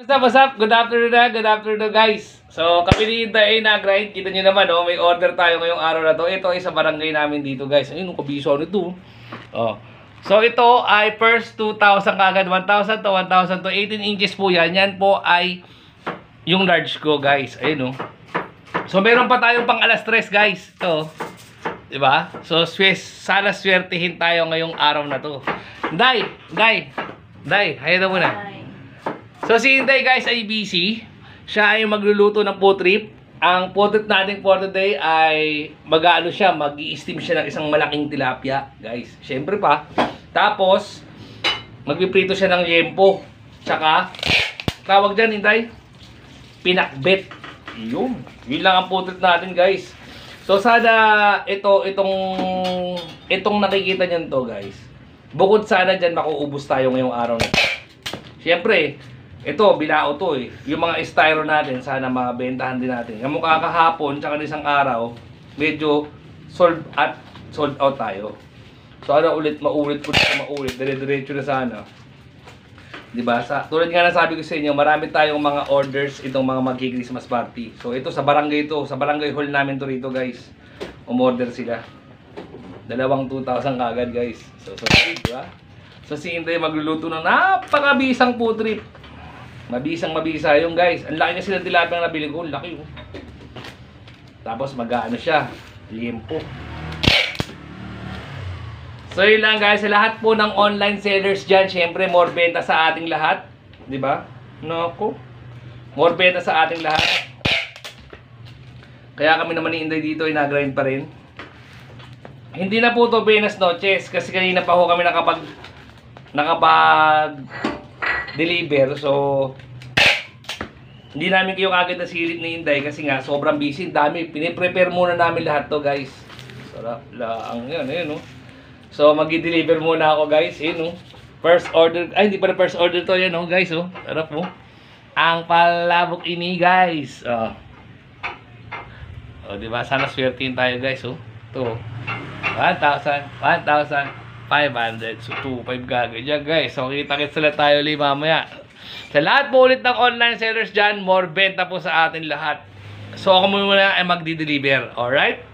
What's up? Good afternoon na. Good afternoon guys. So kami ni Inday ay na-grind. Kita nyo naman may order tayo ngayong araw na to. Ito ay sa barangay namin dito guys. Ayun, kabiso nito. Oh. So ito ay first 2,000 kagad. 1,000 to 1,000 to 18 inches po yan. Yan po ay yung large ko guys. Ayun So meron pa tayong pang alas 3 guys. Ito. Diba? So sana swertihin tayo ngayong araw na to. Day, hayaan na muna. So si Inday guys ay busy. Siya ay magluluto ng food trip. Ang food trip natin for today ay mag-i-steam siya ng isang malaking tilapia, guys. Syempre pa. Tapos magpiprito siya ng yempo. Tsaka tawag diyan Inday, pinakbet. Yun lang ang food trip natin, guys. So sana itong nakikita niyo to, guys. Bukod sana diyan makuubos tayo ngayong araw na ito. Syempre, ito, bilao to Yung mga styro natin, sana mabentahan din natin. Yung mukha kahapon, tsaka isang araw, medyo sold out tayo. So, maulit, dire-diretso na sana. Diba? Tulad nga na sabi ko sa inyo, marami tayong mga orders itong mga magki-Christmas party. So, ito sa barangay sa barangay hall namin to rito, guys. Umorder sila. 2,000 kagad, guys. So, diba? So, si Inday magluluto ng napakabisang food trip. Mabisa yung guys. Ang laki na sila tilapia na nabili ko. Laki Tapos mag-ano siya. Limpo. So yun lang guys. Sa lahat po ng online sellers dyan, syempre more benta sa ating lahat. Diba? Naku. More benta sa ating lahat. Kaya kami naman ni Inday dito ay nag-grind pa rin. Hindi na po to Buenas Noches. Kasi kanina pa ho kami nakapag-deliver. So hindi namin kayo kagad na silip ni Inday kasi nga sobrang busy. Dami. Piniprepare muna namin lahat to guys. Sarap lang yan. So mag-deliver muna ako guys. First order. Ay hindi pala first order to yan guys. Sarap mo. Ang palabok ini guys. Diba? Sana swertihin tayo guys. Ito. 1,500. So 2,500 gagawin dyan guys. So kita-kits sila tayo ulit mamaya. Sa lahat po ulit ng online sellers dyan, more benta po sa atin lahat. So ako muna ay magdi-deliver. Alright?